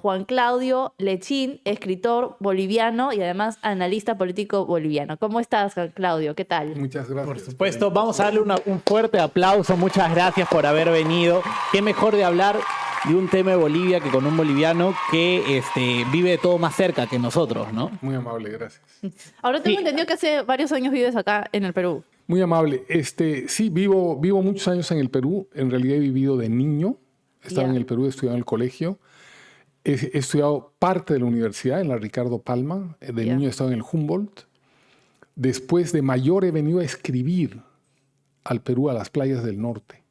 Juan Claudio Lechín, escritor boliviano y además analista político boliviano. ¿Cómo estás, Juan Claudio? ¿Qué tal? Muchas gracias. Por supuesto, vamos a darle un fuerte aplauso. Muchas gracias por haber venido. Qué mejor de hablar de un tema de Bolivia que con un boliviano que vive todo más cerca que nosotros, ¿no? Muy amable, gracias. Ahora tengo entendido que hace varios años vives acá en el Perú. Muy amable. Sí, vivo muchos años en el Perú. En realidad he vivido de niño. He estado en el Perú, he estudiado en el colegio. He estudiado parte de la universidad en la Ricardo Palma. De niño he estado en el Humboldt. Después de mayor he venido a escribir al Perú, a las playas del norte.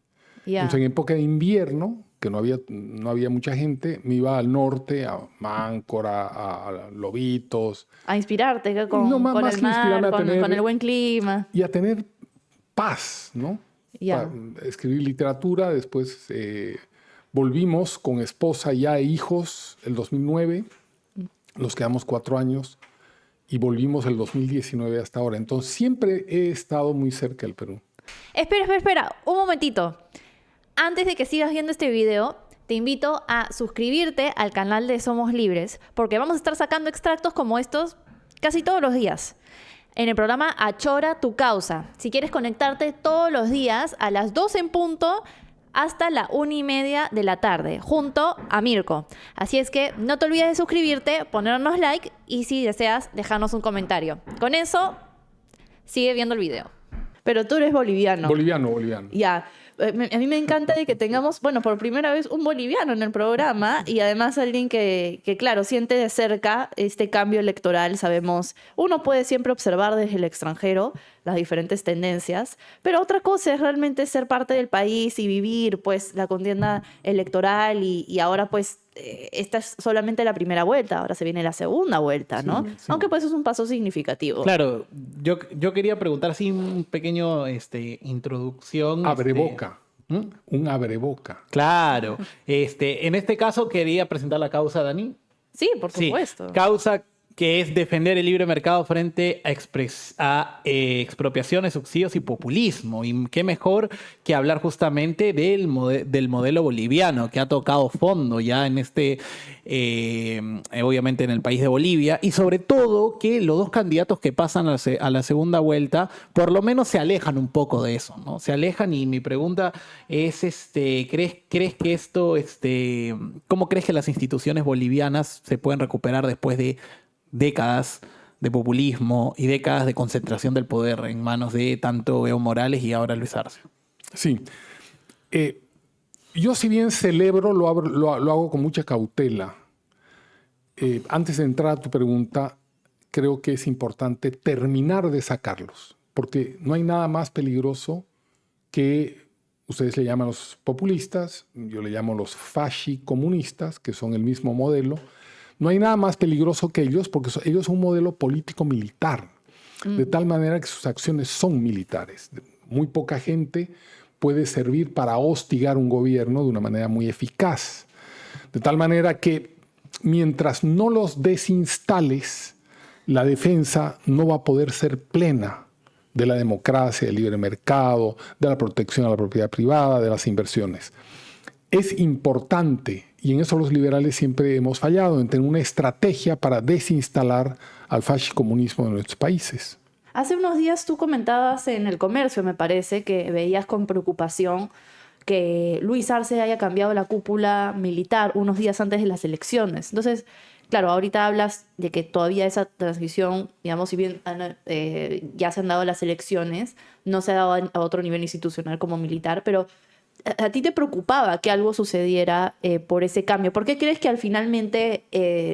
Entonces, en época de invierno, que no había mucha gente, me iba al norte, a Máncora, a Lobitos. A inspirarte con el mar, con el buen clima. Y a tener paz, ¿no? Escribir literatura, después volvimos con esposa ya e hijos el 2009, nos quedamos 4 años y volvimos el 2019 hasta ahora. Entonces siempre he estado muy cerca del Perú. Espera, un momentito. Antes de que sigas viendo este video, te invito a suscribirte al canal de Somos Libres, porque vamos a estar sacando extractos como estos casi todos los días. En el programa Achora tu Causa. Si quieres conectarte todos los días a las 12 en punto hasta la 1:30 de la tarde, junto a Mirko. Así es que no te olvides de suscribirte, ponernos like y si deseas dejarnos un comentario. Con eso, sigue viendo el video. Pero tú eres boliviano. Boliviano. Ya. A mí me encanta de que tengamos, por primera vez un boliviano en el programa y además alguien que, claro, siente de cerca este cambio electoral. Sabemos, uno puede siempre observar desde el extranjero las diferentes tendencias, pero otra cosa es realmente ser parte del país y vivir pues la contienda electoral y ahora pues esta es solamente la primera vuelta, ahora se viene la segunda vuelta, ¿no? Sí. Aunque pues es un paso significativo. Claro, yo quería preguntar así un pequeño introducción. Abreboca. Un abreboca. Claro. En este caso quería presentar la causa, Dani. Sí, por supuesto. Sí. Causa que es defender el libre mercado frente a expropiaciones, subsidios y populismo. Y qué mejor que hablar justamente del modelo boliviano, que ha tocado fondo ya en obviamente en el país de Bolivia, y sobre todo que los dos candidatos que pasan a la segunda vuelta, por lo menos se alejan un poco de eso, ¿no? Se alejan, y mi pregunta es, ¿crees que esto, cómo crees que las instituciones bolivianas se pueden recuperar después de décadas de populismo y décadas de concentración del poder en manos de tanto Evo Morales y ahora Luis Arce? Sí. Yo, si bien celebro, lo hago con mucha cautela. Antes de entrar a tu pregunta, creo que es importante terminar de sacarlos, porque no hay nada más peligroso ustedes le llaman los populistas, yo le llamo los fascicomunistas, que son el mismo modelo. No hay nada más peligroso que ellos, porque ellos son un modelo político-militar, de tal manera que sus acciones son militares. Muy poca gente puede servir para hostigar un gobierno de una manera muy eficaz. De tal manera que mientras no los desinstales, la defensa no va a poder ser plena de la democracia, del libre mercado, de la protección a la propiedad privada, de las inversiones. Es importante, y en eso los liberales siempre hemos fallado, en tener una estrategia para desinstalar al fascicomunismo de nuestros países. Hace unos días tú comentabas en El Comercio, me parece, que veías con preocupación que Luis Arce haya cambiado la cúpula militar unos días antes de las elecciones. Entonces, claro, ahorita hablas de que todavía esa transición, digamos, si bien ya se han dado las elecciones, no se ha dado a otro nivel institucional como militar, pero ¿a ti te preocupaba que algo sucediera por ese cambio? ¿Por qué crees que finalmente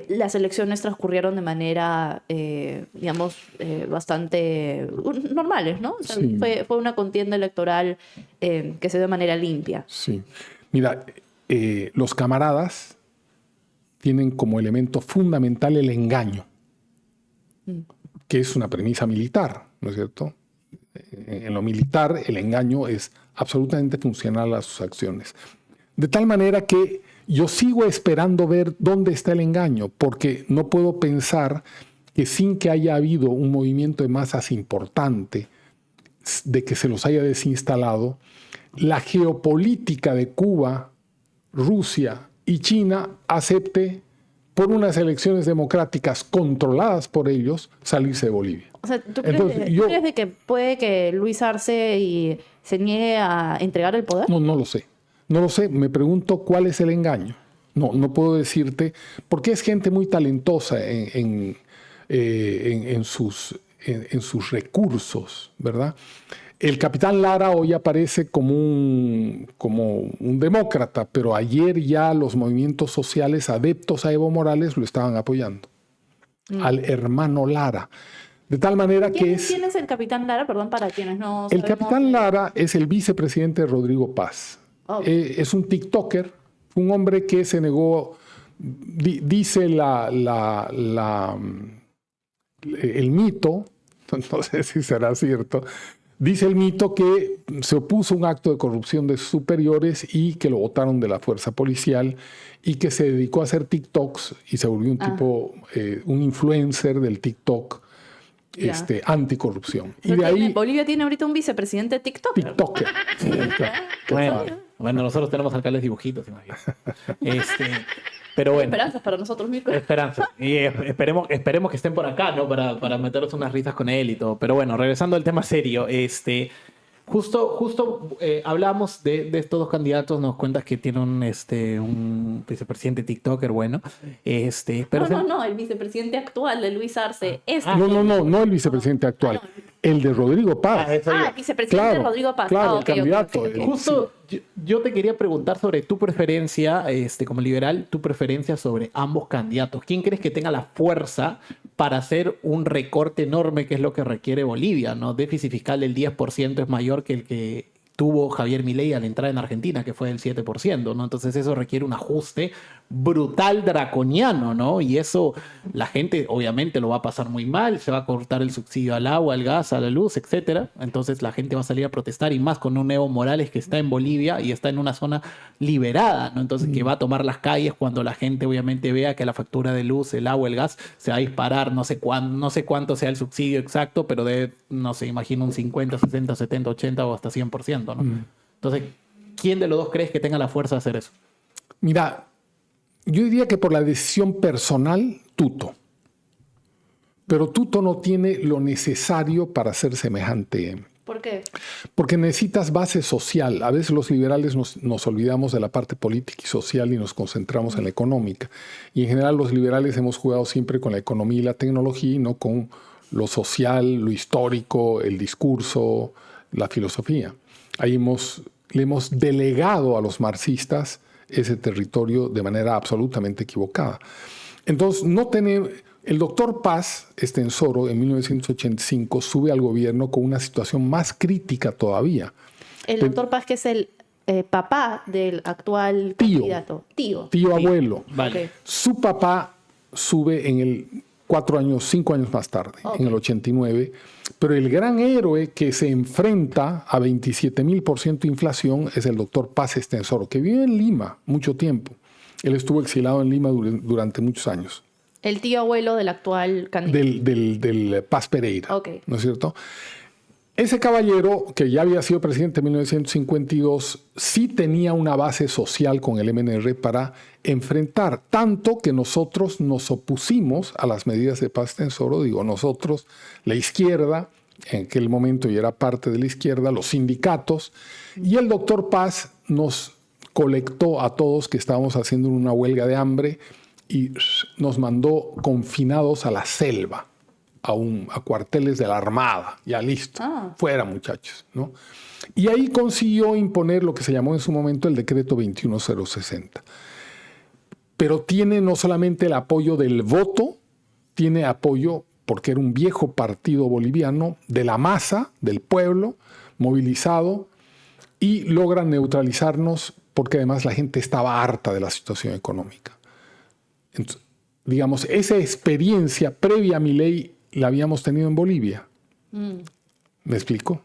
las elecciones transcurrieron de manera, bastante normales, ¿no? O sea, sí. Fue una contienda electoral que se dio de manera limpia. Sí. Mira, los camaradas tienen como elemento fundamental el engaño, que es una premisa militar, ¿no es cierto? En lo militar, el engaño es absolutamente funcional a sus acciones. De tal manera que yo sigo esperando ver dónde está el engaño, porque no puedo pensar que sin que haya habido un movimiento de masas importante, de que se los haya desinstalado, la geopolítica de Cuba, Rusia y China acepte por unas elecciones democráticas controladas por ellos salirse de Bolivia. O sea, ¿tú crees, Entonces, ¿tú crees de que puede que Luis Arce se niegue a entregar el poder? No lo sé. No lo sé. Me pregunto cuál es el engaño. No puedo decirte, porque es gente muy talentosa en sus recursos, ¿verdad? El capitán Lara hoy aparece como un demócrata, pero ayer ya los movimientos sociales adeptos a Evo Morales lo estaban apoyando. Al hermano Lara. De tal manera que es... ¿Quién es el capitán Lara? Perdón, para quienes no El sabemos. capitán Lara es el vicepresidente de Rodrigo Paz. Oh. Es un TikToker, un hombre que se negó, dice el mito, no sé si será cierto, dice el mito que se opuso a un acto de corrupción de sus superiores y que lo botaron de la fuerza policial y que se dedicó a hacer TikToks y se volvió un tipo, un influencer del TikTok. Anticorrupción. Y de ahí, Bolivia tiene ahorita un vicepresidente TikToker. TikToker. Bueno, nosotros tenemos alcaldes dibujitos, imagino. Pero bueno. Esperanzas para nosotros mismos. Esperanza. Y esperemos que estén por acá, ¿no? Para meternos unas risas con él y todo. Pero bueno, regresando al tema serio, justo hablamos de estos dos candidatos, nos cuentas que tiene un vicepresidente TikToker, bueno. Pero No, el vicepresidente actual de Luis Arce. No el vicepresidente actual, el de Rodrigo Paz. El vicepresidente Rodrigo Paz. Claro, el candidato. Okay. Justo yo te quería preguntar sobre tu preferencia, como liberal, tu preferencia sobre ambos candidatos. ¿Quién crees que tenga la fuerza para hacer un recorte enorme, que es lo que requiere Bolivia, ¿no? Déficit fiscal del 10% es mayor que el que tuvo Javier Milei al entrar en Argentina, que fue del 7%, ¿no? Entonces eso requiere un ajuste brutal, draconiano, ¿no? Y eso la gente obviamente lo va a pasar muy mal, se va a cortar el subsidio al agua, al gas, a la luz, etcétera. Entonces la gente va a salir a protestar, y más con un Evo Morales que está en Bolivia y está en una zona liberada, ¿no? Entonces que va a tomar las calles cuando la gente obviamente vea que la factura de luz, el agua, el gas se va a disparar, no sé cuánto sea el subsidio exacto, pero no sé, imagino un 50, 60, 70, 80 o hasta 100%, ¿no? Entonces, ¿quién de los dos crees que tenga la fuerza de hacer eso? Mira, yo diría que por la decisión personal, Tuto. Pero Tuto no tiene lo necesario para ser semejante. ¿Por qué? Porque necesitas base social. A veces los liberales nos olvidamos de la parte política y social y nos concentramos en la económica. Y en general los liberales hemos jugado siempre con la economía y la tecnología y no con lo social, lo histórico, el discurso, la filosofía. Ahí le hemos delegado a los marxistas ese territorio de manera absolutamente equivocada. Entonces, el doctor Paz Estenssoro en 1985 sube al gobierno con una situación más crítica todavía. El doctor Paz, que es el papá del actual candidato. Tío, abuelo. Vale. Okay. Su papá sube en 5 años más tarde, en el 89, pero el gran héroe que se enfrenta a 27,000% de inflación es el doctor Paz Estenssoro, que vive en Lima mucho tiempo. Él estuvo exilado en Lima durante muchos años. El tío abuelo del actual candidato. Del Paz Pereira, Okay. ¿no es cierto? Ese caballero, que ya había sido presidente en 1952, sí tenía una base social con el MNR para enfrentar, tanto que nosotros nos opusimos a las medidas de Paz Estenssoro, digo nosotros, la izquierda, en aquel momento yo era parte de la izquierda, los sindicatos, y el doctor Paz nos colectó a todos que estábamos haciendo una huelga de hambre y nos mandó confinados a la selva. A cuarteles de la Armada, ya listo, fuera muchachos, ¿no? Y ahí consiguió imponer lo que se llamó en su momento el decreto 21060. Pero tiene no solamente el apoyo del voto, tiene apoyo, porque era un viejo partido boliviano, de la masa, del pueblo, movilizado, y logra neutralizarnos porque además la gente estaba harta de la situación económica. Entonces, digamos, esa experiencia previa a Milei la habíamos tenido en Bolivia. ¿Me explico?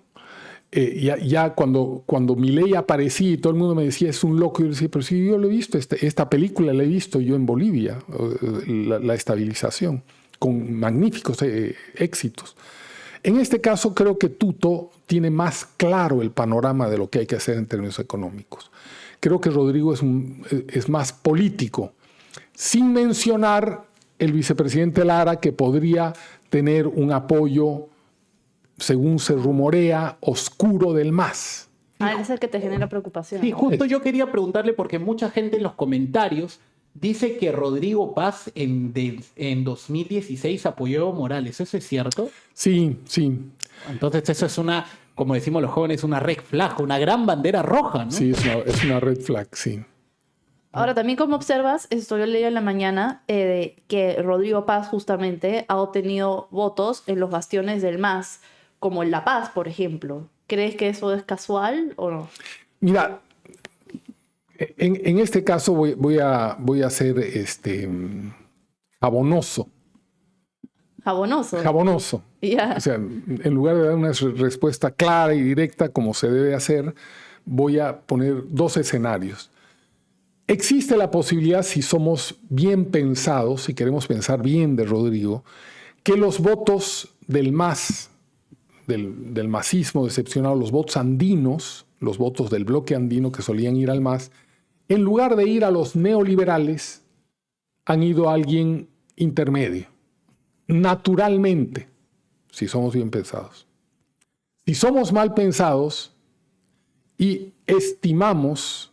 Ya cuando Milei aparecía y todo el mundo me decía, es un loco, yo decía, pero sí, yo lo he visto, esta película la he visto yo en Bolivia, la estabilización, con magníficos éxitos. En este caso creo que Tuto tiene más claro el panorama de lo que hay que hacer en términos económicos. Creo que Rodrigo es más político, sin mencionar el vicepresidente Lara, que podría tener un apoyo, según se rumorea, oscuro del MAS. Es el que te genera preocupación. Sí, justo yo quería preguntarle porque mucha gente en los comentarios dice que Rodrigo Paz en 2016 apoyó a Evo Morales. ¿Eso es cierto? Sí, sí. Entonces eso es una, como decimos los jóvenes, una red flag, una gran bandera roja, ¿no? Sí, es una red flag, sí. Ahora, también como observas, esto yo leí en la mañana, que Rodrigo Paz justamente ha obtenido votos en los bastiones del MAS, como en La Paz, por ejemplo. ¿Crees que eso es casual o no? Mira, en este caso voy a ser jabonoso. Jabonoso. Jabonoso. Ya. O sea, en lugar de dar una respuesta clara y directa como se debe hacer, voy a poner dos escenarios. Existe la posibilidad, si somos bien pensados, si queremos pensar bien de Rodrigo, que los votos del MAS, del masismo decepcionado, los votos andinos, los votos del bloque andino que solían ir al MAS, en lugar de ir a los neoliberales, han ido a alguien intermedio. Naturalmente, si somos bien pensados. Si somos mal pensados y estimamos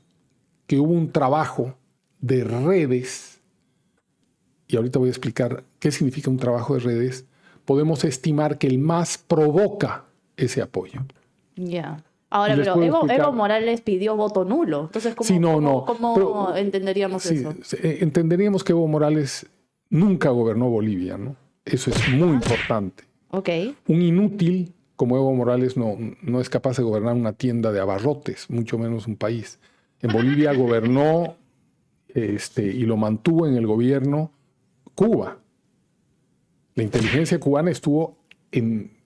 que hubo un trabajo de redes, y ahorita voy a explicar qué significa un trabajo de redes, podemos estimar que el MAS provoca ese apoyo. Ya. Ahora, Y les pero puedo explicar. Evo Morales pidió voto nulo. Entonces, ¿cómo, Sí, no, cómo- no. cómo Pero, entenderíamos sí, eso? entenderíamos que Evo Morales nunca gobernó Bolivia, ¿no? Eso es muy importante. Ok. Un inútil como Evo Morales no es capaz de gobernar una tienda de abarrotes, mucho menos un país. En Bolivia gobernó y lo mantuvo en el gobierno Cuba. La inteligencia cubana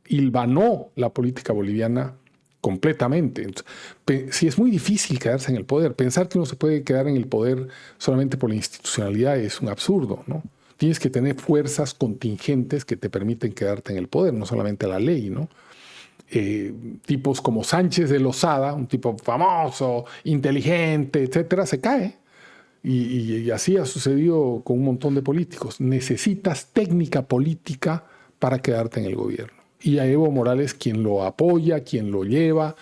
hilvanó la política boliviana completamente. Entonces, sí, es muy difícil quedarse en el poder. Pensar que uno se puede quedar en el poder solamente por la institucionalidad es un absurdo, ¿no? Tienes que tener fuerzas contingentes que te permiten quedarte en el poder, no solamente la ley, ¿no? Tipos como Sánchez de Lozada, un tipo famoso, inteligente, etcétera, se cae. Y así ha sucedido con un montón de políticos. Necesitas técnica política para quedarte en el gobierno. Y a Evo Morales, quien lo apoya, quien lo lleva,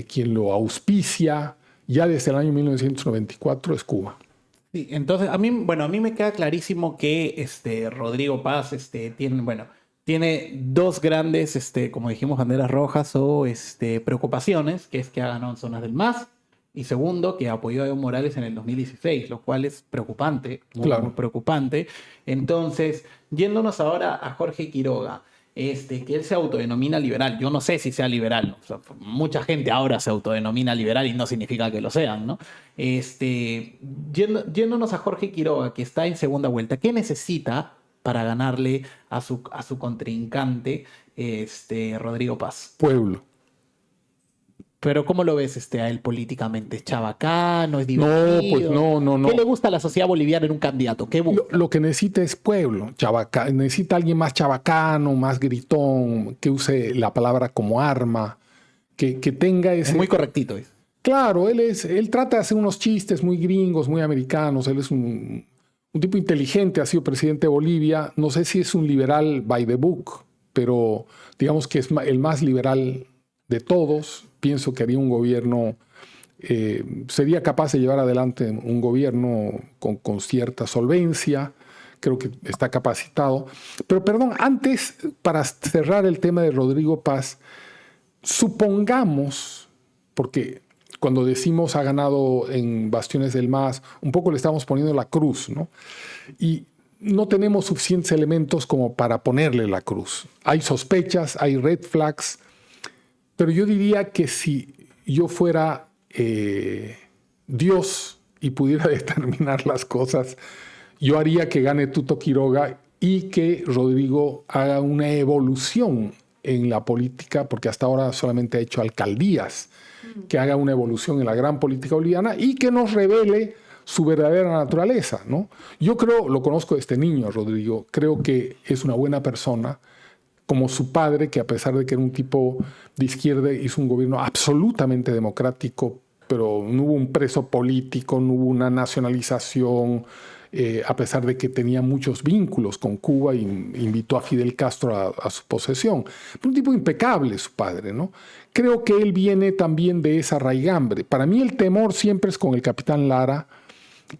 quien lo auspicia, ya desde el año 1994 es Cuba. Sí, entonces a mí me queda clarísimo que Rodrigo Paz tiene dos grandes, como dijimos, banderas rojas o preocupaciones, que es que ha ganado en zonas del MAS, y segundo, que apoyó a Evo Morales en el 2016, lo cual es preocupante, muy preocupante. Entonces, yéndonos ahora a Jorge Quiroga, que él se autodenomina liberal. Yo no sé si sea liberal. O sea, mucha gente ahora se autodenomina liberal y no significa que lo sean, ¿no? Yéndonos a Jorge Quiroga, que está en segunda vuelta, ¿qué necesita para ganarle a su contrincante, Rodrigo Paz? Pueblo. Pero ¿cómo lo ves a él políticamente? ¿Es chabacano? ¿Es divertido? No, pues no. ¿Qué le gusta a la sociedad boliviana en un candidato? ¿Qué busca? Lo que necesita es pueblo. Necesita alguien más chabacano, más gritón, que use la palabra como arma, que tenga ese... Es muy correctito. Claro, él trata de hacer unos chistes muy gringos, muy americanos. Él es un tipo inteligente, ha sido presidente de Bolivia. No sé si es un liberal by the book, pero digamos que es el más liberal de todos. Pienso que haría un gobierno, sería capaz de llevar adelante un gobierno con cierta solvencia. Creo que está capacitado. Pero perdón, antes, para cerrar el tema de Rodrigo Paz, supongamos, porque cuando decimos ha ganado en bastiones del MAS, un poco le estamos poniendo la cruz, ¿no? Y no tenemos suficientes elementos como para ponerle la cruz. Hay sospechas, hay red flags, pero yo diría que si yo fuera Dios y pudiera determinar las cosas, yo haría que gane Tuto Quiroga y que Rodrigo haga una evolución en la política, porque hasta ahora solamente ha hecho alcaldías, que haga una evolución en la gran política boliviana y que nos revele su verdadera naturaleza, ¿no? Yo lo conozco desde niño, Rodrigo, creo que es una buena persona, como su padre, que a pesar de que era un tipo de izquierda, hizo un gobierno absolutamente democrático pero no hubo un preso político, no hubo una nacionalización, a pesar de que tenía muchos vínculos con Cuba y invitó a Fidel Castro a su posesión. Un tipo impecable, su padre, ¿no? Creo que él viene también de esa raigambre. Para mí el temor siempre es con el capitán Lara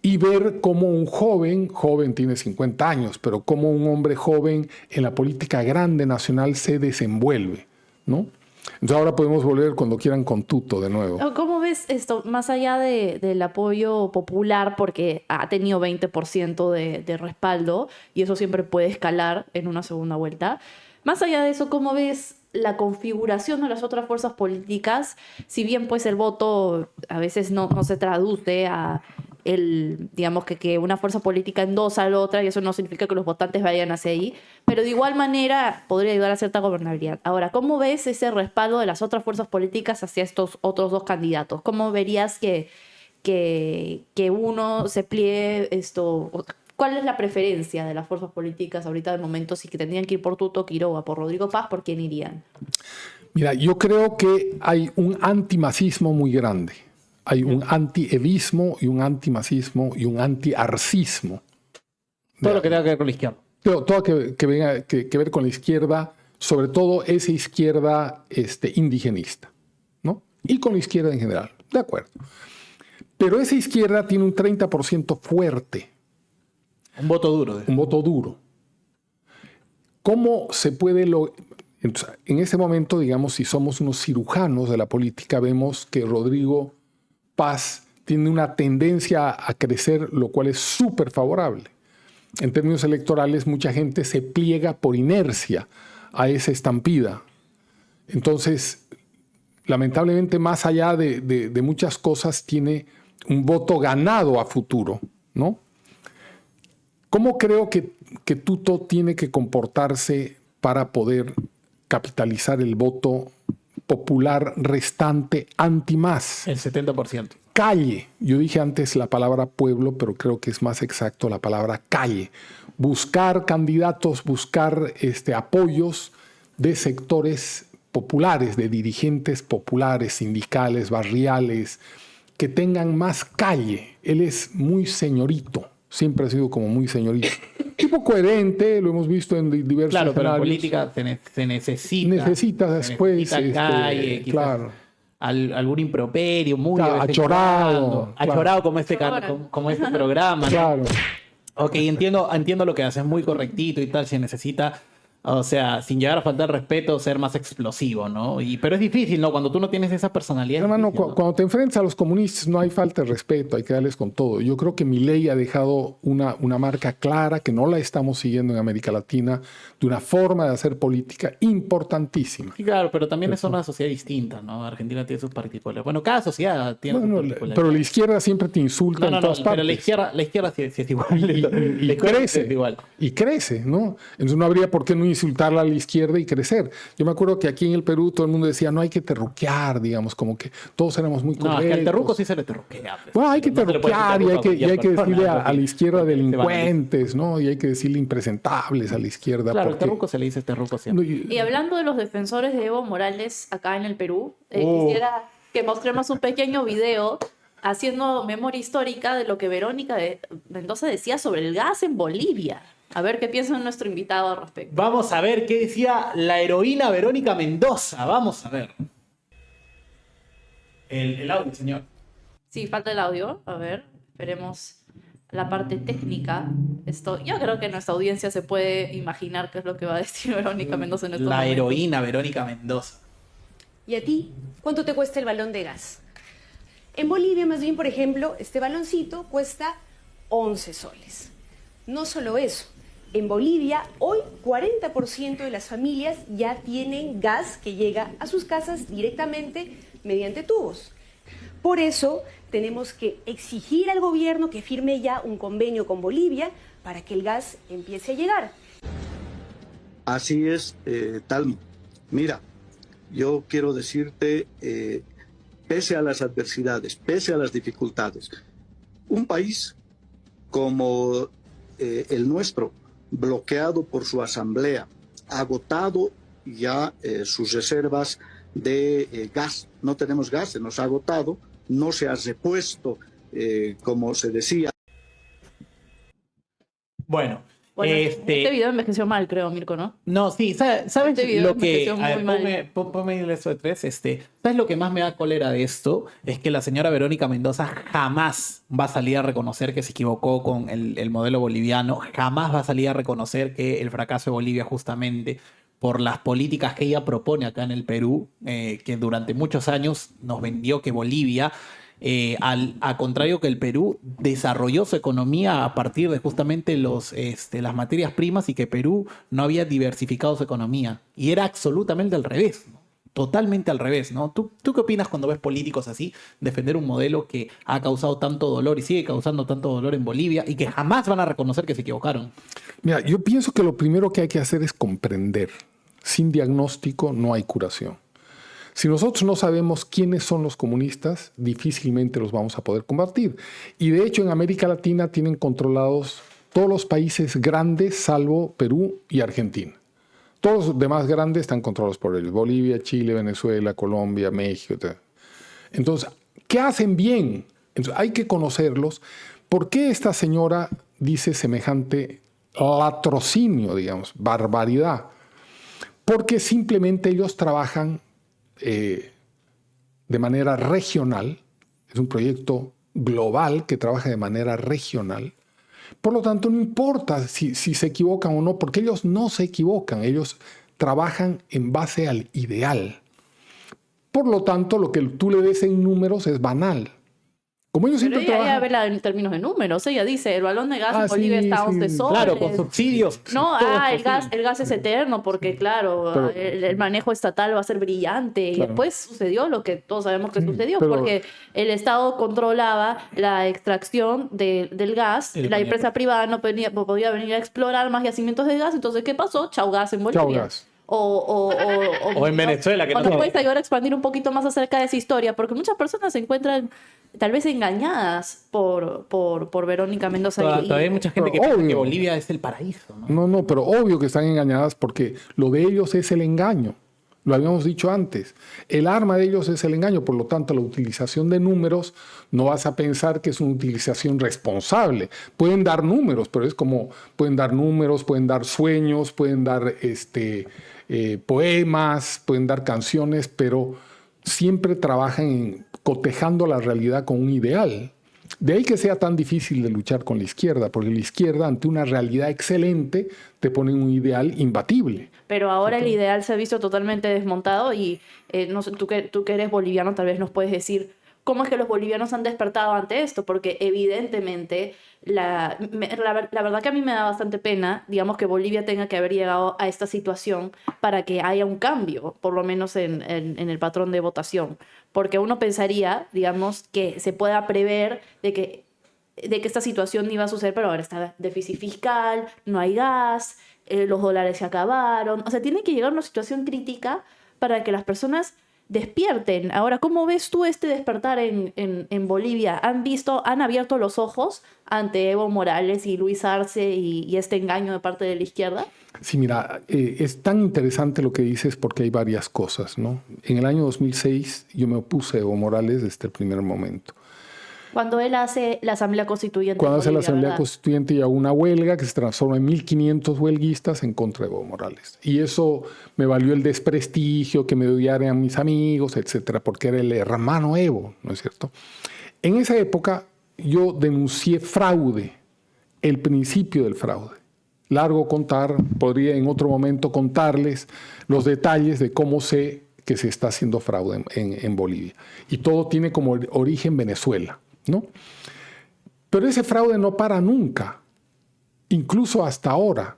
y ver cómo un joven tiene 50 años, pero cómo un hombre joven en la política grande nacional se desenvuelve, ¿no? Entonces ahora podemos volver cuando quieran con Tuto de nuevo. ¿Cómo ves esto, más allá del apoyo popular, porque ha tenido 20% de respaldo y eso siempre puede escalar en una segunda vuelta? Más allá de eso, ¿cómo ves la configuración de las otras fuerzas políticas? Si bien pues el voto a veces no se traduce a digamos que una fuerza política endosa a la otra, y eso no significa que los votantes vayan hacia ahí, pero de igual manera podría ayudar a cierta gobernabilidad. Ahora, ¿cómo ves ese respaldo de las otras fuerzas políticas hacia estos otros dos candidatos? ¿Cómo verías que uno se pliegue esto? ¿Cuál es la preferencia de las fuerzas políticas ahorita del momento? Si que tendrían que ir por Tuto Quiroga, por Rodrigo Paz, ¿por quién irían? Mira, yo creo que hay un antimasismo muy grande. Hay un anti-evismo y un antimasismo y un anti-arcismo. Todo lo que tenga que ver con la izquierda. Todo que venga que ver con la izquierda, sobre todo esa izquierda indigenista, ¿no? Y con la izquierda en general, de acuerdo. Pero esa izquierda tiene un 30% fuerte. Un voto duro. Un voto duro. ¿Cómo se puede Entonces, en ese momento, digamos, si somos unos cirujanos de la política, vemos que Rodrigo Paz tiene una tendencia a crecer, lo cual es súper favorable. En términos electorales, mucha gente se pliega por inercia a esa estampida. Entonces, lamentablemente, más allá de muchas cosas, tiene un voto ganado a futuro, ¿no? ¿Cómo creo que Tuto tiene que comportarse para poder capitalizar el voto popular restante anti-más? El 70%. Calle. Yo dije antes la palabra pueblo, pero creo que es más exacto la palabra calle. Buscar candidatos, buscar apoyos de sectores populares, de dirigentes populares, sindicales, barriales, que tengan más calle. Él es muy señorito, siempre ha sido como muy señorito. Tipo coherente, lo hemos visto en diversos Claro, pero en escenarios. política se necesita. Necesita después. Necesita calle, quizás claro. algún improperio muy Claro, de vez en achorado, cuando. claro. Achorado como este programa, ¿no? Claro. Ok, entiendo lo que haces, muy correctito y tal, se necesita, o sea, sin llegar a faltar respeto, ser más explosivo, ¿no? Pero es difícil, ¿no? Cuando tú no tienes esa personalidad. Hermano, difícil, ¿no? cuando te enfrentas a los comunistas no hay falta de respeto, hay que darles con todo. Yo creo que Milei ha dejado una marca clara que no la estamos siguiendo en América Latina, de una forma de hacer política importantísima. Sí, claro, pero también es una sociedad distinta, ¿no? Argentina tiene sus particularidades. Bueno, cada sociedad tiene sus particularidades. Pero la izquierda siempre te insulta en todas partes. Pero la izquierda sí es igual. Y crece, es igual. y crece, ¿no? Entonces no habría por qué no insultarla a la izquierda y crecer. Yo me acuerdo que aquí en el Perú todo el mundo decía, no hay que terruquear, digamos, como que todos éramos muy correctos. No, es que al terruco sí se le terruquea. Pues. Bueno, hay que terruquear y hay que decirle a la izquierda porque delincuentes, ¿no? Y hay que decirle impresentables a la izquierda. Claro, porque... el terruco se le dice terruco siempre. Y hablando de los defensores de Evo Morales acá en el Perú, quisiera que mostremos un pequeño video haciendo memoria histórica de lo que Verónica Mendoza decía sobre el gas en Bolivia. A ver qué piensa nuestro invitado al respecto. Vamos a ver qué decía la heroína Verónica Mendoza. Vamos a ver. El audio, señor. Sí, falta el audio. A ver, esperemos la parte técnica. Yo creo que nuestra audiencia se puede imaginar qué es lo que va a decir Verónica Mendoza en estos La momentos. heroína Verónica Mendoza. ¿Y a ti? ¿Cuánto te cuesta el balón de gas? En Bolivia, más bien, por ejemplo, este baloncito cuesta 11 soles. No solo eso. En Bolivia, hoy 40% de las familias ya tienen gas que llega a sus casas directamente mediante tubos. Por eso tenemos que exigir al gobierno que firme ya un convenio con Bolivia para que el gas empiece a llegar. Así es, Talmo. Mira, yo quiero decirte, pese a las adversidades, pese a las dificultades, un país como el nuestro, bloqueado por su asamblea, agotado ya sus reservas de gas. No tenemos gas, se nos ha agotado no se ha repuesto, como se decía. Bueno, Bueno, este video envejeció mal, creo, Mirko, ¿no? No, sí, ¿sabes Este video lo que... envejeció A ver, muy mal. ponme eso de tres. ¿Sabes lo que más me da cólera de esto? Es que la señora Verónica Mendoza jamás va a salir a reconocer que se equivocó con el modelo boliviano, jamás va a salir a reconocer que el fracaso de Bolivia justamente por las políticas que ella propone acá en el Perú, que durante muchos años nos vendió que Bolivia... a contrario que el Perú desarrolló su economía a partir de justamente las materias primas y que Perú no había diversificado su economía. Y era absolutamente al revés, ¿no? Totalmente al revés, ¿no? ¿Tú qué opinas cuando ves políticos así defender un modelo que ha causado tanto dolor y sigue causando tanto dolor en Bolivia y que jamás van a reconocer que se equivocaron? Mira, yo pienso que lo primero que hay que hacer es comprender. Sin diagnóstico no hay curación. Si nosotros no sabemos quiénes son los comunistas, difícilmente los vamos a poder combatir. Y de hecho en América Latina tienen controlados todos los países grandes, salvo Perú y Argentina. Todos los demás grandes están controlados por ellos. Bolivia, Chile, Venezuela, Colombia, México, etc. Entonces, ¿qué hacen bien? Entonces, hay que conocerlos. ¿Por qué esta señora dice semejante latrocinio, digamos, barbaridad? Porque simplemente ellos trabajan de manera regional, es un proyecto global que trabaja de manera regional. Por lo tanto, no importa si se equivocan o no, porque ellos no se equivocan, ellos trabajan en base al ideal. Por lo tanto, lo que tú le des en números es banal. Como ellos Pero siempre ella trabajan... habla en términos de números. Ella dice, el balón de gas en Bolivia sí, está a 11 sí. soles. Claro, con subsidios. No, todo es el posible. gas es eterno porque, claro, Pero- el manejo estatal va a ser brillante. Y Claro. después sucedió lo que todos sabemos que sucedió, pero- porque el Estado controlaba la extracción del gas. Y le La ponía empresa privada no podía venir a explorar más yacimientos de gas. Entonces, ¿qué pasó? Chau gas en Bolivia. Chau gas. O en Venezuela, que o no- nos puedes ayudar a expandir un poquito más acerca de esa historia, porque muchas personas se encuentran tal vez engañadas por Verónica Mendoza. Todavía hay mucha gente que Pero piensa que obvio. Bolivia es el paraíso, ¿no? No, pero obvio que están engañadas porque lo de ellos es el engaño. Lo habíamos dicho antes. El arma de ellos es el engaño. Por lo tanto, la utilización de números no vas a pensar que es una utilización responsable. Pueden dar números, pero es como pueden dar números, pueden dar sueños, pueden dar poemas, pueden dar canciones, pero siempre trabajan cotejando la realidad con un ideal. De ahí que sea tan difícil de luchar con la izquierda, porque la izquierda, ante una realidad excelente, te pone un ideal imbatible. Pero ahora el ideal se ha visto totalmente desmontado y no sé, tú que eres boliviano tal vez nos puedes decir cómo es que los bolivianos han despertado ante esto, porque evidentemente la verdad que a mí me da bastante pena, digamos, que Bolivia tenga que haber llegado a esta situación para que haya un cambio, por lo menos en el patrón de votación, porque uno pensaría, digamos, que se pueda prever de que esta situación iba a suceder, pero ahora está déficit fiscal, no hay gas, los dólares se acabaron. O sea, tiene que llegar a una situación crítica para que las personas despierten. Ahora, ¿cómo ves tú este despertar en Bolivia? ¿Han abierto los ojos ante Evo Morales y Luis Arce y este engaño de parte de la izquierda? Sí, mira, es tan interesante lo que dices porque hay varias cosas, ¿no? En el año 2006 yo me opuse a Evo Morales desde el primer momento. Cuando él hace la Asamblea Constituyente. Cuando en hace la Bolivia, Asamblea ¿verdad? Constituyente y hago una huelga que se transforma en 1.500 huelguistas en contra de Evo Morales. Y eso me valió el desprestigio, que me odiaran a mis amigos, etcétera, porque era el hermano Evo, ¿no es cierto? En esa época yo denuncié fraude, el principio del fraude. Largo contar, podría en otro momento contarles los detalles de cómo sé que se está haciendo fraude en Bolivia. Y todo tiene como origen Venezuela, ¿no? Pero ese fraude no para nunca, incluso hasta ahora.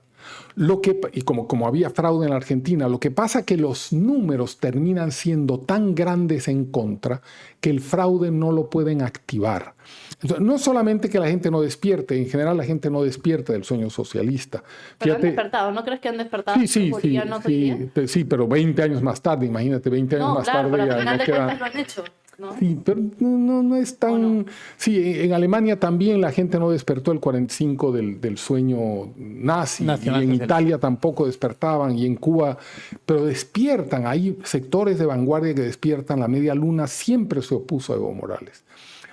Y como había fraude en la Argentina, lo que pasa es que los números terminan siendo tan grandes en contra que el fraude no lo pueden activar. Entonces, no solamente que la gente no despierte, en general la gente no despierta del sueño socialista. Pero han Fíjate, despertado, ¿no crees que han despertado? sí, los bolivianos hoy día? sí, pero 20 años más tarde, imagínate, 20 años No, más claro, tarde pero ya al final no de queda... cuentas lo han hecho. ¿no? Sí, pero no es tan... ¿O no? Sí, en Alemania también la gente no despertó el 45 del sueño nazi, y en Nacionalsocialista. Italia tampoco despertaban, y en Cuba, pero despiertan. Hay sectores de vanguardia que despiertan. La media luna siempre se opuso a Evo Morales.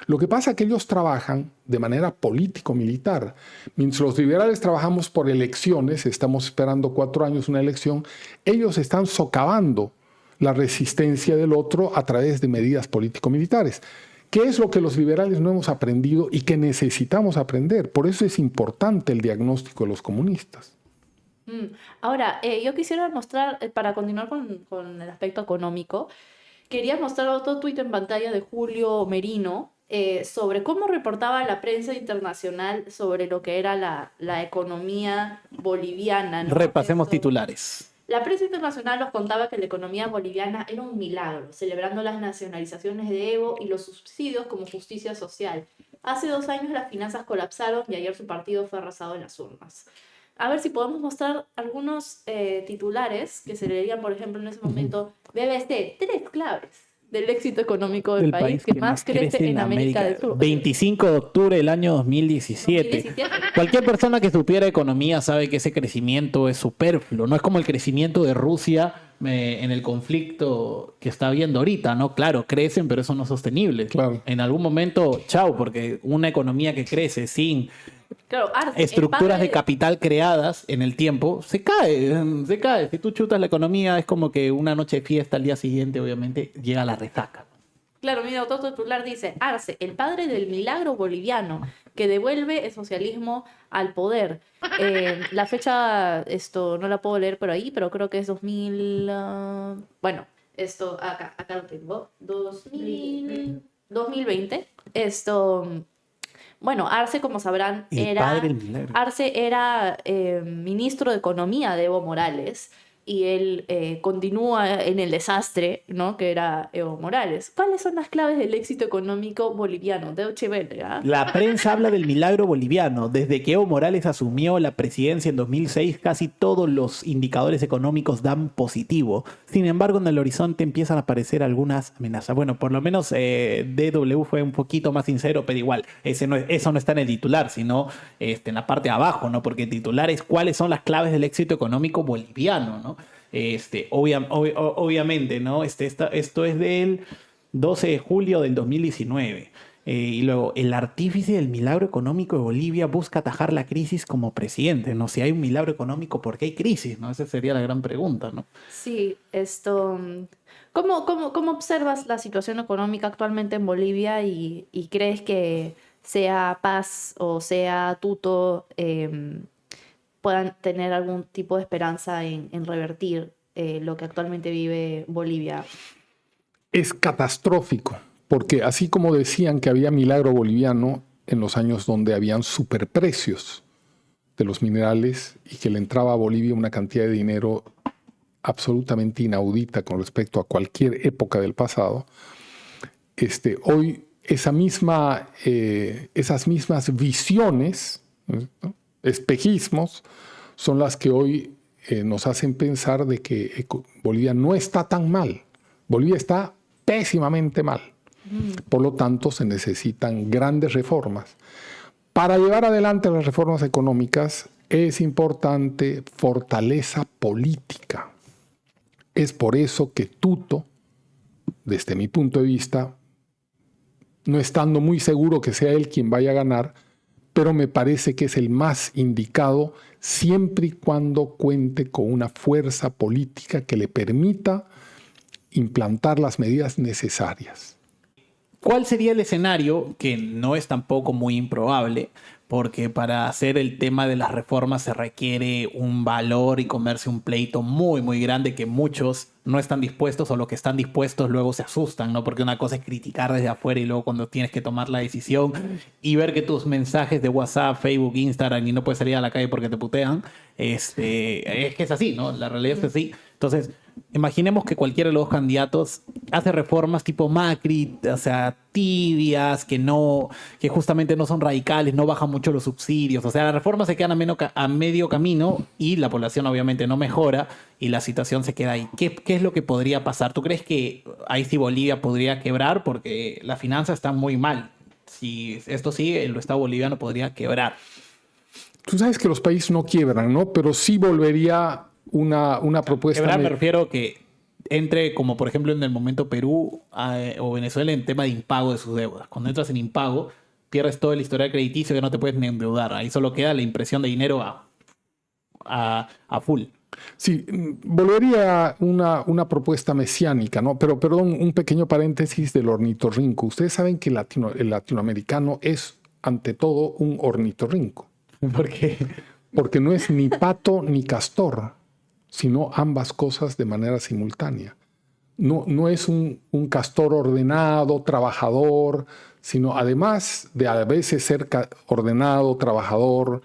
Lo que pasa es que ellos trabajan de manera político-militar. Mientras los liberales trabajamos por elecciones, estamos esperando 4 años una elección, ellos están socavando la resistencia del otro a través de medidas político-militares. ¿Qué es lo que los liberales no hemos aprendido y que necesitamos aprender? Por eso es importante el diagnóstico de los comunistas. Ahora, yo quisiera mostrar, para continuar con el aspecto económico, quería mostrar otro tuit en pantalla de Julio Merino sobre cómo reportaba la prensa internacional sobre lo que era la economía boliviana, ¿no? Repasemos Esto- titulares. La prensa internacional nos contaba que la economía boliviana era un milagro, celebrando las nacionalizaciones de Evo y los subsidios como justicia social. Hace 2 años las finanzas colapsaron y ayer su partido fue arrasado en las urnas. A ver si podemos mostrar algunos titulares que se leerían, por ejemplo, en ese momento. BBC, 3 claves del éxito económico del país que más crece en América del Sur. 25 de octubre del año 2017. 2017. Cualquier persona que supiera economía sabe que ese crecimiento es superfluo. No es como el crecimiento de Rusia en el conflicto que está habiendo ahorita, ¿no? Claro, crecen, pero eso no es sostenible. Claro. En algún momento, chao, porque una economía que crece sin Claro, Arce, el estructuras padre de capital creadas en el tiempo, se cae. Si tú chutas la economía, es como que una noche de fiesta al día siguiente, obviamente, llega la resaca. Claro, mira, otro titular dice, Arce, el padre del milagro boliviano, que devuelve el socialismo al poder. La fecha, esto no la puedo leer por ahí, pero creo que es 2000... bueno, esto, acá lo tengo. 2020. Esto... Bueno, Arce, como sabrán, El padre del milagro. Arce era ministro de Economía de Evo Morales y él continúa en el desastre, ¿no? Que era Evo Morales. ¿Cuáles son las claves del éxito económico boliviano? Deutsche Welle, ¿ah? La prensa habla del milagro boliviano. Desde que Evo Morales asumió la presidencia en 2006, casi todos los indicadores económicos dan positivo. Sin embargo, en el horizonte empiezan a aparecer algunas amenazas. Bueno, por lo menos DW fue un poquito más sincero, pero igual, eso no está en el titular, sino en la parte de abajo, ¿no? Porque el titular es cuáles son las claves del éxito económico boliviano, ¿no? Obviamente, ¿no? Esto es del 12 de julio del 2019. Y luego, el artífice del milagro económico de Bolivia busca atajar la crisis como presidente, ¿no? Si hay un milagro económico, ¿por qué hay crisis? ¿No? Esa sería la gran pregunta, ¿no? Sí, esto... ¿Cómo observas la situación económica actualmente en Bolivia y crees que sea Paz o sea Tuto puedan tener algún tipo de esperanza en revertir lo que actualmente vive Bolivia? Es catastrófico, porque así como decían que había milagro boliviano en los años donde habían superprecios de los minerales y que le entraba a Bolivia una cantidad de dinero absolutamente inaudita con respecto a cualquier época del pasado, hoy esas mismas visiones, ¿no? Espejismos, son las que hoy nos hacen pensar de que Bolivia no está tan mal. Bolivia está pésimamente mal. Por lo tanto, se necesitan grandes reformas. Para llevar adelante las reformas económicas es importante fortaleza política. Es por eso que Tuto, desde mi punto de vista, no estando muy seguro que sea él quien vaya a ganar, pero me parece que es el más indicado siempre y cuando cuente con una fuerza política que le permita implantar las medidas necesarias. ¿Cuál sería el escenario, que no es tampoco muy improbable, porque para hacer el tema de las reformas se requiere un valor y comerse un pleito muy, muy grande que muchos no están dispuestos, o los que están dispuestos luego se asustan, ¿no? Porque una cosa es criticar desde afuera y luego cuando tienes que tomar la decisión y ver que tus mensajes de WhatsApp, Facebook, Instagram y no puedes salir a la calle porque te putean, es que es así, ¿no? La realidad es así. Entonces, imaginemos que cualquiera de los dos candidatos hace reformas tipo Macri, o sea, tibias, que justamente no son radicales, no bajan mucho los subsidios. O sea, las reformas se quedan a medio camino y la población obviamente no mejora y la situación se queda ahí. ¿Qué es lo que podría pasar? ¿Tú crees que ahí sí Bolivia podría quebrar? Porque las finanzas están muy mal. Si esto sigue, el Estado boliviano podría quebrar. Tú sabes que los países no quiebran, ¿no? Pero sí volvería una propuesta... Quebrar me refiero que entre, como por ejemplo en el momento Perú o Venezuela, en tema de impago de sus deudas. Cuando entras en impago, pierdes todo el historial crediticio, que no te puedes ni endeudar. Ahí solo queda la impresión de dinero a full. Sí, volvería una propuesta mesiánica, ¿no? Pero, perdón, un pequeño paréntesis del ornitorrinco. Ustedes saben que el latinoamericano es, ante todo, un ornitorrinco. ¿Por qué? Porque no es ni pato ni castor, sino ambas cosas de manera simultánea. No es un castor ordenado, trabajador, sino además de a veces ser ordenado, trabajador,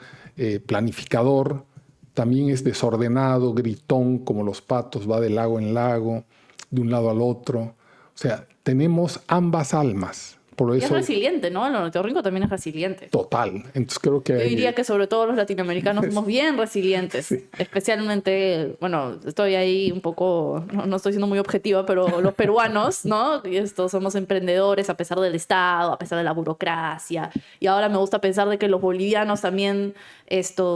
planificador, también es desordenado, gritón, como los patos, va de lago en lago, de un lado al otro. O sea, tenemos ambas almas. Por Y es eso, resiliente, ¿no? El ornitorrinco también es resiliente. total. Entonces creo que... Yo diría que sobre todo los latinoamericanos somos bien resilientes. Sí. Especialmente, bueno, estoy ahí un poco, no estoy siendo muy objetiva, pero los peruanos, ¿no? Y somos emprendedores a pesar del Estado, a pesar de la burocracia. Y ahora me gusta pensar de que los bolivianos también,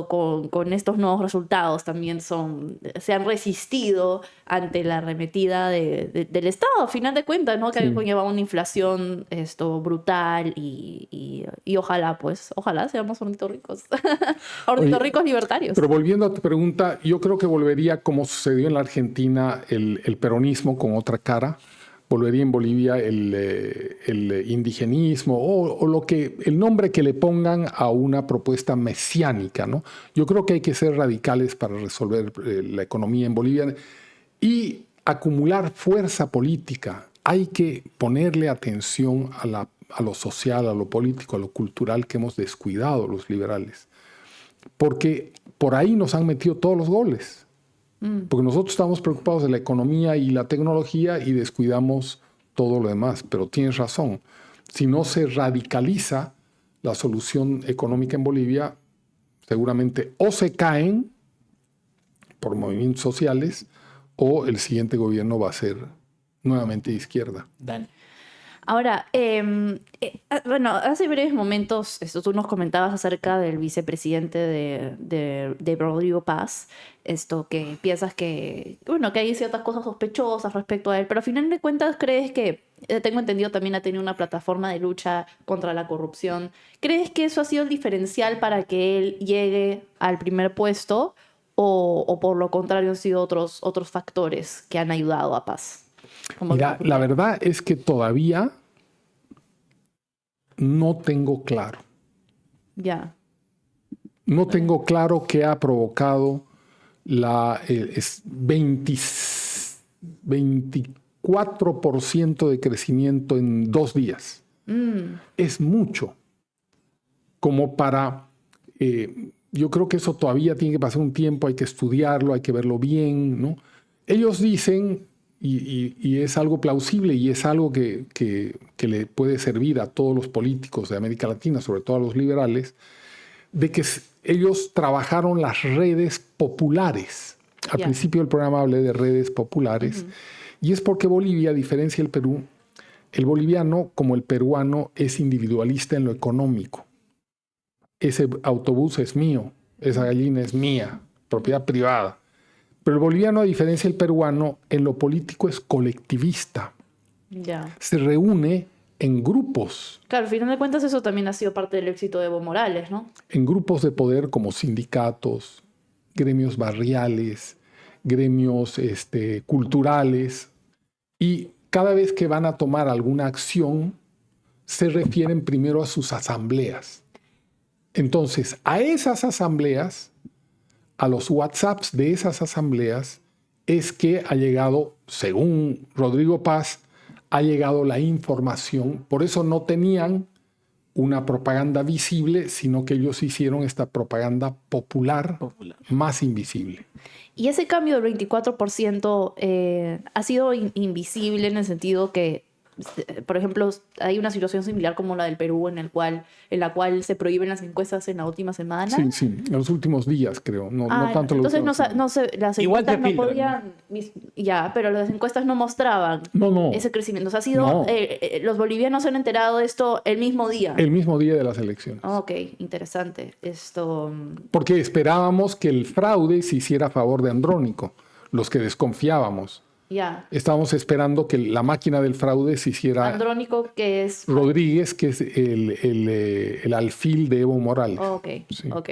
con estos nuevos resultados, también se han resistido ante la arremetida del Estado, a final de cuentas, ¿no? Que Sí. conlleva una inflación brutal y ojalá seamos ornitorrincos. Ornitorrincos libertarios. Pero volviendo a tu pregunta, yo creo que volvería, como sucedió en la Argentina, el peronismo con otra cara. Volvería en Bolivia el indigenismo o el nombre que le pongan a una propuesta mesiánica, ¿no? Yo creo que hay que ser radicales para resolver la economía en Bolivia y acumular fuerza política. Hay que ponerle atención a lo social, a lo político, a lo cultural que hemos descuidado los liberales. Porque por ahí nos han metido todos los goles. Porque nosotros estamos preocupados de la economía y la tecnología y descuidamos todo lo demás. Pero tienes razón. Si no se radicaliza la solución económica en Bolivia, seguramente o se caen por movimientos sociales o el siguiente gobierno va a ser nuevamente de izquierda. Dale. Ahora, bueno, hace breves momentos tú nos comentabas acerca del vicepresidente de Rodrigo Paz, que piensas que hay ciertas cosas sospechosas respecto a él, pero al final de cuentas crees que, tengo entendido, también ha tenido una plataforma de lucha contra la corrupción. ¿Crees que eso ha sido el diferencial para que él llegue al primer puesto o por lo contrario han sido otros factores que han ayudado a Paz? Mira, la verdad es que todavía no tengo claro. Ya. No tengo claro qué ha provocado la 24% de crecimiento en 2 días. Es mucho. Como para... yo creo que eso todavía tiene que pasar un tiempo, hay que estudiarlo, hay que verlo bien, ¿no? Ellos dicen... Y es algo plausible y es algo que le puede servir a todos los políticos de América Latina, sobre todo a los liberales, de que ellos trabajaron las redes populares. Al principio del programa hablé de redes populares. Y es porque Bolivia, a diferencia del Perú, el boliviano, como el peruano, es individualista en lo económico. Ese autobús es mío, esa gallina es mía, propiedad privada. Pero el boliviano, a diferencia del peruano, en lo político es colectivista. Ya. Se reúne en grupos. Claro, al final de cuentas eso también ha sido parte del éxito de Evo Morales, ¿no? En grupos de poder como sindicatos, gremios barriales, gremios culturales. Y cada vez que van a tomar alguna acción, se refieren primero a sus asambleas. Entonces, a esas asambleas... a los WhatsApps de esas asambleas es que ha llegado, según Rodrigo Paz, ha llegado la información. Por eso no tenían una propaganda visible, sino que ellos hicieron esta propaganda popular. Más invisible. Y ese cambio del 24% ha sido invisible en el sentido que, por ejemplo, hay una situación similar como la del Perú en la cual se prohíben las encuestas en la última semana. Sí, sí, en los últimos días creo, no tanto los entonces últimos. no sé, las Igual encuestas te no filtran, podían, pero las encuestas no mostraban No. ese crecimiento. O sea, ha sido, No. los bolivianos se han enterado de esto el mismo día. El mismo día de las elecciones. Ok, interesante. Porque esperábamos que el fraude se hiciera a favor de Andrónico, los que desconfiábamos. Ya. Estábamos esperando que la máquina del fraude se hiciera Andrónico, que es... Rodríguez, que es el alfil de Evo Morales. Ok, Sí. ok.